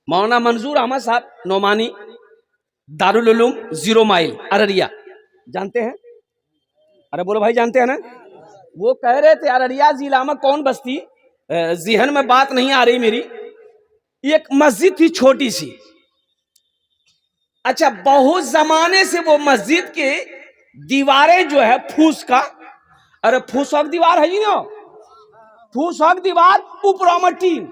مولانا منظور احمد صاحب نعمانی، دارال علوم 0 مائل ارریا، جانتے ہیں؟ ارے بولو بھائی جانتے ہیں نا؟ وہ کہہ رہے تھے ارریا ضلع میں کون بستی، ذہن میں بات نہیں آ رہی میری، ایک مسجد تھی چھوٹی سی. اچھا بہت زمانے سے وہ مسجد کے دیواریں جو ہے پھوس کا، ارے پھوسک دیوار ہے جی نا، پھوسک دیوار اوپر میں ٹین.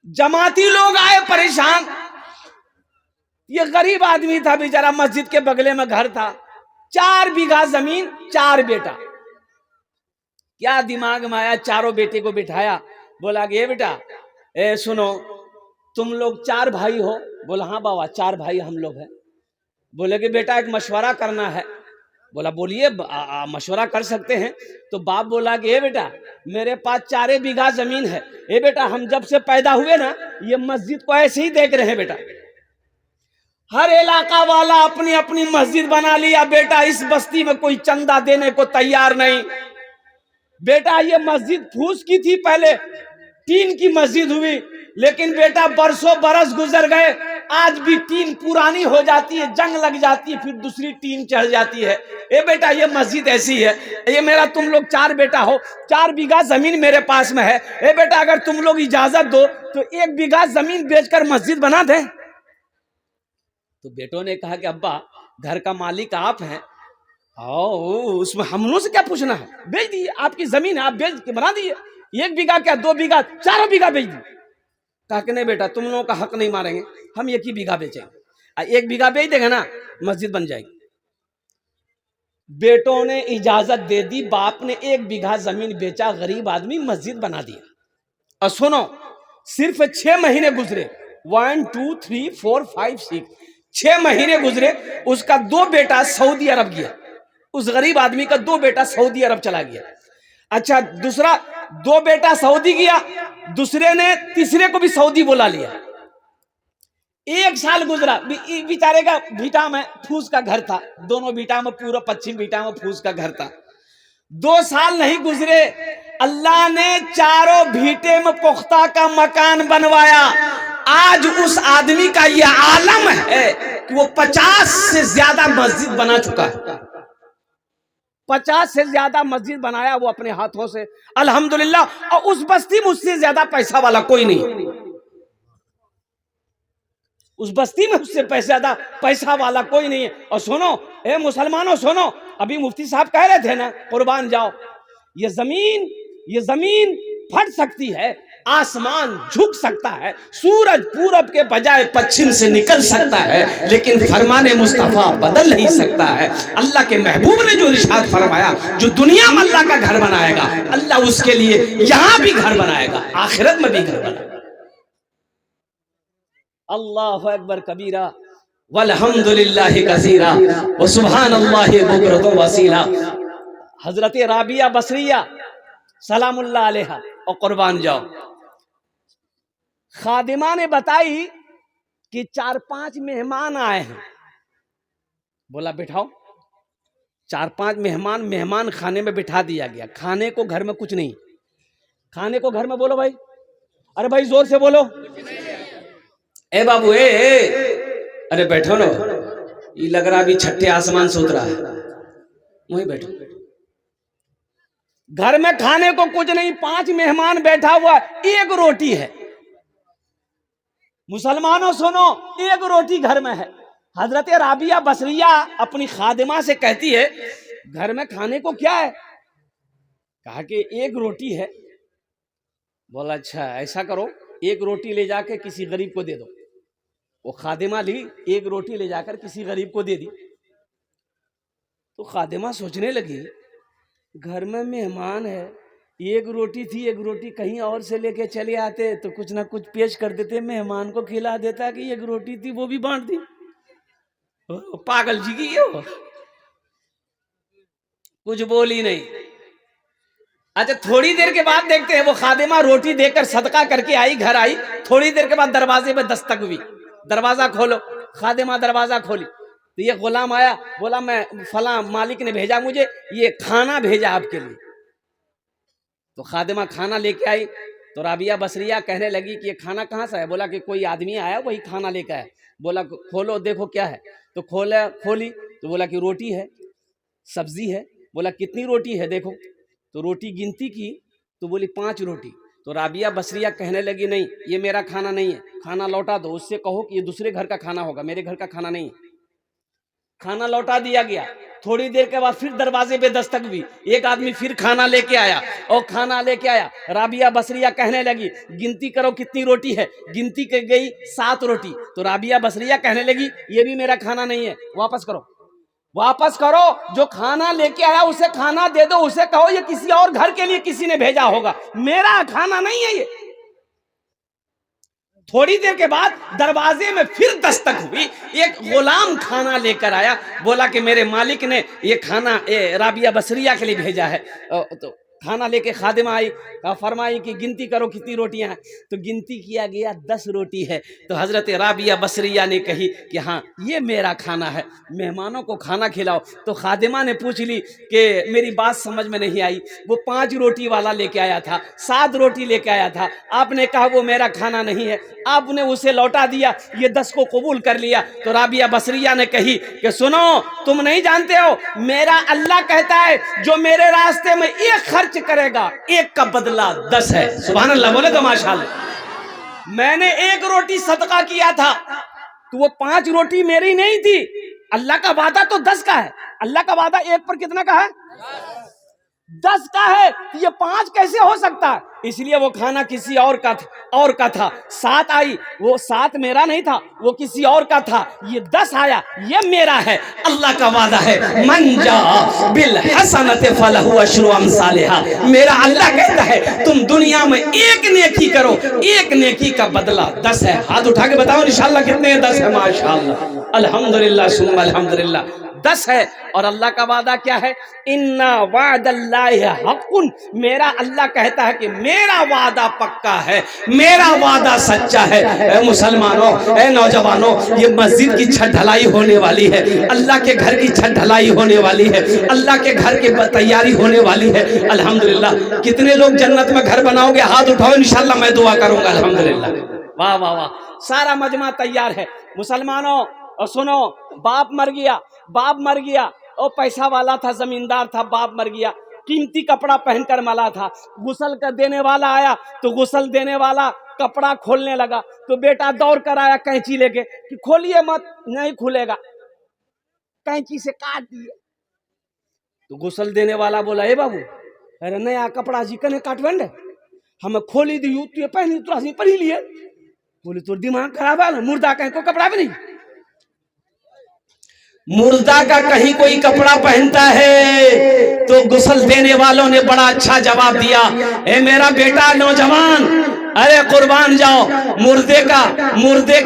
جماعتی لوگ آئے پریشان، یہ غریب آدمی تھا بیچارہ، مسجد کے بغلے میں گھر تھا، 4 بیگھہ زمین، 4 بیٹا. کیا دماغ میں آیا، چاروں بیٹے کو بٹھایا، بولا کہ اے بیٹا اے سنو، تم لوگ 4 بھائی ہو؟ بولا ہاں بابا 4 بھائی ہم لوگ ہیں. بولے کہ بیٹا ایک مشورہ کرنا ہے. بولا بولیے مشورہ کر سکتے ہیں. تو باپ بولا کہ اے بیٹا میرے پاس 4 بیگھہ زمین ہے، اے بیٹا ہم جب سے پیدا ہوئے نا یہ مسجد کو ایسے ہی دیکھ رہے ہیں بیٹا، ہر علاقہ والا اپنی اپنی مسجد بنا لیا، بیٹا اس بستی میں کوئی چندہ دینے کو تیار نہیں. بیٹا یہ مسجد پھوس کی تھی، پہلے ٹین کی مسجد ہوئی، لیکن بیٹا برسوں برس گزر گئے، آج بھی ٹین پرانی ہو جاتی ہے، جنگ لگ جاتی ہے، پھر دوسری ٹین چڑھ جاتی ہے. اے بیٹا یہ مسجد ایسی ہے، یہ میرا تم لوگ 4 بیٹا ہو، 4 بیگھہ زمین میرے پاس میں ہے، اے بیٹا اگر تم لوگ اجازت دو تو 1 بیگھہ زمین بیچ کر مسجد بنا دیں. تو بیٹوں نے کہا کہ ابا گھر کا مالک آپ ہیں، اس میں ہم لوگوں سے کیا پوچھنا ہے، بیچ دیجیے، آپ کی زمین ہے، آپ بیچ کے بنا دیجیے، 1 بیگھہ کیا 2 بیگھہ 4 بیگھہ بیچ دیجیے. کہا کہ نہیں بیٹا تم لوگوں کا حق نہیں ماریں گے، ہم 1 ہی بیگھہ بیچیں گے، 1 بیگھہ بیچ دے گا نا مسجد بن جائے گی. بیٹوں نے اجازت دے دی، باپ نے 1 بیگھہ زمین بیچا، غریب آدمی مسجد بنا دیا. اور سنو صرف 6 مہینے گزرے، 1 2 3 4 5 6 6 مہینے گزرے، اس کا 2 بیٹا سعودی عرب گیا، اس غریب آدمی کا 2 بیٹا سعودی عرب چلا گیا. اچھا دوسرا 2 بیٹا سعودی گیا، دوسرے نے تیسرے کو بھی سعودی بلا لیا. 1 سال گزرا، بیچارے کا بھیٹا میں پھوس کا گھر تھا، دونوں بھیٹا میں پورا پچھم بھیٹا میں پھوس کا گھر تھا. 2 سال نہیں گزرے، اللہ نے چاروں بھیٹے میں پختہ کا مکان بنوایا. آج اس آدمی کا یہ عالم ہے کہ وہ 50 سے زیادہ مسجد بنا چکا ہے، 50 سے زیادہ مسجد بنایا وہ اپنے ہاتھوں سے الحمدللہ. اور اس بستی میں اس سے زیادہ پیسہ والا کوئی نہیں، اس بستی میں اس سے زیادہ پیسہ والا کوئی نہیں ہے. اور سنو اے مسلمانوں سنو، ابھی مفتی صاحب کہہ رہے تھے نا قربان جاؤ، یہ زمین پھٹ سکتی ہے، آسمان جھک سکتا ہے، سورج پورب کے بجائے پچھم سے نکل سکتا ہے، لیکن فرمان مصطفیٰ بدل نہیں سکتا ہے. اللہ کے محبوب نے جو ارشاد فرمایا، جو دنیا میں اللہ کا گھر بنائے گا اللہ اس کے لیے یہاں بھی گھر بنائے گا، آخرت میں بھی گھر بنائے گا. اللہ اکبر کبیرہ والحمدللہ کثیرہ وسبحان اللہ بکرۃ واسیلہ. حضرت رابعہ بصریہ سلام اللہ علیہا، اور قربان جاؤ خادمہ نے بتائی کہ 4-5 مہمان آئے ہیں. بولا بٹھاؤ، 4-5 مہمان خانے میں بٹھا دیا گیا. کھانے کو گھر میں کچھ نہیں، کھانے کو گھر میں بولو بھائی، ارے بھائی زور سے بولو، اے بابو اے ارے بیٹھو نا، یہ لگ رہا ابھی چھٹے آسمان سے اترا ہے، وہیں بیٹھو. گھر میں کھانے کو کچھ نہیں، 5 مہمان بیٹھا ہوا، 1 روٹی ہے. مسلمانوں سنو 1 روٹی گھر میں ہے. حضرت رابعہ بصریہ اپنی خادمہ سے کہتی ہے گھر میں کھانے کو کیا ہے؟ کہا کہ 1 روٹی ہے. بولا اچھا ایسا کرو 1 روٹی لے جا کے کسی غریب کو دے دو. وہ خادمہ لی 1 روٹی لے جا کر کسی غریب کو دے دی. تو خادمہ سوچنے لگی گھر میں مہمان ہے، 1 روٹی تھی، 1 روٹی کہیں اور سے لے کے چلے آتے تو کچھ نہ کچھ پیش کر دیتے، مہمان کو کھلا دیتا کہ 1 روٹی تھی وہ بھی بانٹ دی. پاگل جی کی یہ کچھ بولی نہیں. اچھا تھوڑی دیر کے بعد دیکھتے ہیں وہ خادمہ روٹی دے کر صدقہ کر کے آئی، گھر آئی. تھوڑی دیر کے بعد دروازے میں دستک ہوئی، دروازہ کھولو. خادمہ دروازہ کھولی تو یہ غلام آیا، بولا میں فلاں مالک نے بھیجا مجھے، یہ کھانا بھیجا آپ کے لیے. تو خادمہ کھانا لے کے آئی. تو رابعہ بصریہ کہنے لگی کہ یہ کھانا کہاں سے ہے؟ بولا کہ کوئی آدمی آیا وہی کھانا لے کے آیا۔ بولا کھولو دیکھو کیا ہے، تو کھولی تو بولا کہ روٹی ہے، سبزی ہے۔ بولا کتنی روٹی ہے دیکھو، تو روٹی گنتی کی تو بولی 5 روٹی۔ تو رابعہ بصریہ کہنے لگی نہیں یہ میرا کھانا نہیں ہے، کھانا لوٹا دو، اس سے کہو کہ یہ دوسرے گھر کا کھانا ہوگا، میرے گھر کا کھانا نہیں ہے۔ کھانا لوٹا دیا گیا۔ تھوڑی دیر کے بعد پھر دروازے پہ دستک ہوئی، ایک آدمی پھر کھانا لے کے آیا، اور کھانا لے کے آیا۔ رابعہ بصریہ کہنے لگی گنتی کرو کتنی روٹی ہے، گنتی کی گئی 7 روٹی۔ تو رابعہ بصریہ کہنے لگی یہ بھی میرا کھانا نہیں ہے، واپس کرو، واپس کرو، جو کھانا لے کے آیا اسے کھانا دے دو، اسے کہو یہ کسی اور گھر کے لیے کسی نے بھیجا ہوگا، میرا کھانا نہیں ہے یہ۔ تھوڑی دیر کے بعد دروازے میں پھر دستک ہوئی، ایک غلام کھانا لے کر آیا، بولا کہ میرے مالک نے یہ کھانا رابعہ بصریہ کے لیے بھیجا ہے۔ تو کھانا لے کے خادمہ آئی، فرمائی کہ گنتی کرو کتنی روٹیاں ہیں، تو گنتی کیا گیا 10 روٹی ہے۔ تو حضرت رابعہ بصریہ نے کہی کہ ہاں یہ میرا کھانا ہے، مہمانوں کو کھانا کھلاؤ۔ تو خادمہ نے پوچھ لی کہ میری بات سمجھ میں نہیں آئی، وہ 5 روٹی والا لے کے آیا تھا، 7 روٹی لے کے آیا تھا، آپ نے کہا وہ میرا کھانا نہیں ہے، آپ نے اسے لوٹا دیا، یہ 10 کو قبول کر لیا۔ تو رابعہ بصریہ نے کہی کہ سنو تم نہیں جانتے ہو، میرا اللہ کہتا ہے جو میرے راستے میں 1 خرچ کرے گا 1 کا بدلہ 10 ہے۔ سبحان اللہ بولے تو ماشاءاللہ۔ میں نے 1 روٹی صدقہ کیا تھا تو وہ 5 روٹی میری نہیں تھی، اللہ کا وعدہ تو 10 کا ہے، اللہ کا وعدہ 1 پر کتنا کا ہے؟ 10 کا ہے، یہ 5 کیسے ہو سکتا ہے؟ اس لیے وہ کھانا کسی اور کا تھا۔ 7 آئی، وہ 7 میرا نہیں تھا، وہ کسی اور کا تھا، یہ 10 آیا، یہ میرا ہے۔ اللہ کا وعدہ ہے من جاء بالحسنۃ فلہ عشر امثالھا، میرا اللہ کہتا ہے تم دنیا میں 1 نیکی کرو، 1 نیکی کا بدلہ 10 ہے۔ ہاتھ اٹھا کے بتاؤ انشاءاللہ کتنے ہیں؟ 10 ہے، ماشاءاللہ، الحمدللہ ثم الحمدللہ، 10 ہے۔ اور اللہ کا وعدہ کیا ہے؟ ان وعد اللہ حق، میرا اللہ کہتا ہے کہ میرا وعدہ پکا ہے، میرا وعدہ سچا ہے۔ اے مسلمانوں، اے نوجوانوں، یہ مسجد کی چھت ڈھلائی ہونے والی ہے، اللہ کے گھر کی چھت ڈھلائی ہونے والی ہے، اللہ کے گھر کی تیاری ہونے والی ہے۔ الحمدللہ، کتنے لوگ جنت میں گھر بناؤ گے؟ ہاتھ اٹھاؤ، انشاءاللہ میں دعا کروں گا۔ الحمدللہ، واہ واہ واہ، سارا مجمع تیار ہے۔ مسلمانوں اور سنو، باپ مر گیا، باپ مر گیا، اور پیسہ والا تھا، زمیندار تھا، باپ مر گیا، قیمتی کپڑا پہن کر ملا تھا، غسل کا دینے والا آیا تو غسل دینے والا کپڑا کھولنے لگا، تو بیٹا دوڑ کر آیا کینچی لے کے کہ کھولیے مت، نہیں کھلے گا، کینچی سے کاٹ دیے۔ تو غسل دینے والا بولا اے بابو، ارے نیا کپڑا جی کنے کاٹوینڈ ہمیں کھولی دیو تو یہ پہنی تو ہم پہنی لیے۔ بولے تو دماغ خراب ہے نا، مردہ کہیں کو کپڑا بھی نہیں، مردہ کا کہیں کوئی کپڑا پہنتا ہے؟ تو غسل دینے والوں نے بڑا اچھا جواب دیا، اے میرا بیٹا نوجوان، ارے قربان جاؤ، مردے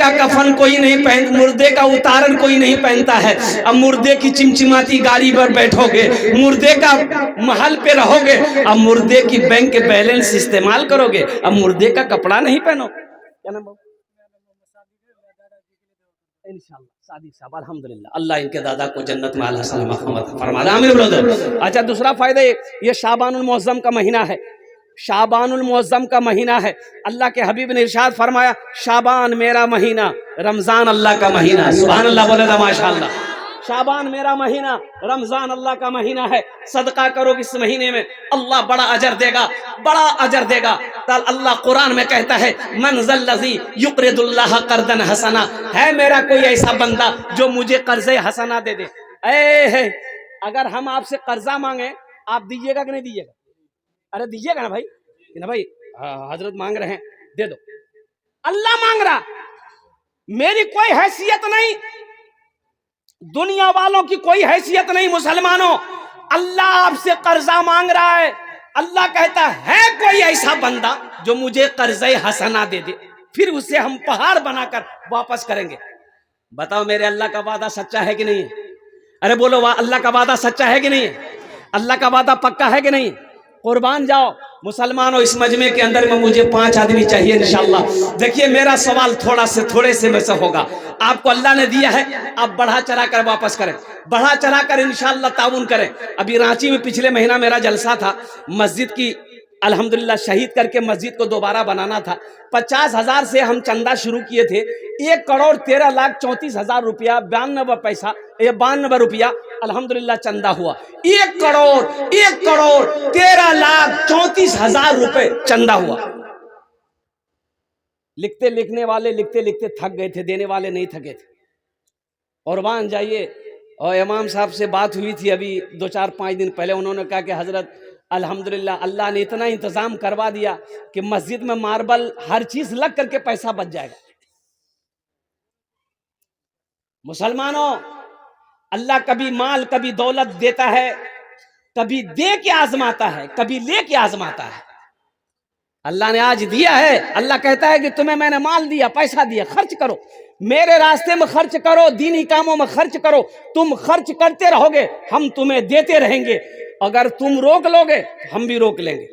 کا کفن کوئی نہیں پہن، مردے کا اتارن کوئی نہیں پہنتا ہے۔ اب مردے کی چمچماتی گاڑی پر بیٹھو گے، مردے کا محل پہ رہو گے، اب مردے کی بینک بیلنس استعمال کرو گے، اب مردے کا کپڑا نہیں پہنو۔ کیا نام بابو؟ انشاءاللہ صادق صاحب، الحمدللہ، اللہ ان کے دادا کو جنت میں اعلیٰ سلامت فرما دے، آمین برادر۔ اچھا، دوسرا فائدہ یہ شعبان المعظم کا مہینہ ہے، شعبان المعظم کا مہینہ ہے۔ اللہ کے حبیب نے ارشاد فرمایا شعبان میرا مہینہ، رمضان اللہ کا مہینہ۔ سبحان اللہ بولے تو ماشاءاللہ۔ شعبان میرا مہینہ، رمضان اللہ کا مہینہ ہے، صدقہ کرو اس مہینے میں، اللہ بڑا اجر دے گا، بڑا اجر دے گا۔ اللہ قرآن میں کہتا ہے من ذا الذی یقرض اللہ قرضا حسنا، ہے میرا کوئی ایسا بندہ جو مجھے قرض حسنا دے دے۔ اگر ہم آپ سے قرضہ مانگیں آپ دیجیے گا کہ نہیں دیجیے گا؟ ارے دیجیے گا نا بھائی، نا بھائی، حضرت مانگ رہے ہیں دے دو۔ اللہ مانگ رہا، میری کوئی حیثیت نہیں، دنیا والوں کی کوئی حیثیت نہیں، مسلمانوں، اللہ آپ سے قرضہ مانگ رہا ہے۔ اللہ کہتا ہے کوئی ایسا بندہ جو مجھے قرض حسنہ دے دے، پھر اسے ہم پہاڑ بنا کر واپس کریں گے۔ بتاؤ میرے اللہ کا وعدہ سچا ہے کہ نہیں ہے؟ ارے بولو اللہ کا وعدہ سچا ہے کہ نہیں ہے؟ اللہ کا وعدہ پکا ہے کہ نہیں؟ قربان جاؤ مسلمانوں، اس مجمع کے اندر میں مجھے 5 آدمی چاہیے انشاءاللہ۔ دیکھیے میرا سوال تھوڑے سے میں سے ہوگا، آپ کو اللہ نے دیا ہے، آپ بڑھا چڑھا کر واپس کریں، بڑھا چڑھا کر انشاءاللہ تعاون کریں۔ ابھی رانچی میں پچھلے مہینہ میرا جلسہ تھا، مسجد کی الحمدللہ شہید کر کے مسجد کو دوبارہ بنانا تھا. 50,000 سے ہم چندہ شروع کیے تھے. 1,13,34,000 روپیہ 92 روپیہ الحمدللہ چندہ ہوا. 1,13,34,000 روپے چندہ ہوا. لکھنے والے لکھتے تھک گئے تھے, دینے والے نہیں تھکے تھے. قربان جائیے. اور امام صاحب سے بات ہوئی تھی ابھی 2-4-5 دن پہلے, انہوں نے کہا کہ حضرت الحمدللہ اللہ نے اتنا انتظام کروا دیا کہ مسجد میں ماربل ہر چیز لگ کر کے پیسہ بچ جائے گا. مسلمانوں, اللہ کبھی مال کبھی دولت دیتا ہے, کبھی دے کے آزماتا ہے, کبھی لے کے آزماتا ہے. اللہ نے آج دیا ہے, اللہ کہتا ہے کہ تمہیں میں نے مال دیا, پیسہ دیا, خرچ کرو, میرے راستے میں خرچ کرو, دینی کاموں میں خرچ کرو. تم خرچ کرتے رہو گے, ہم تمہیں دیتے رہیں گے. اگر تم روک لو گے ہم بھی روک لیں گے.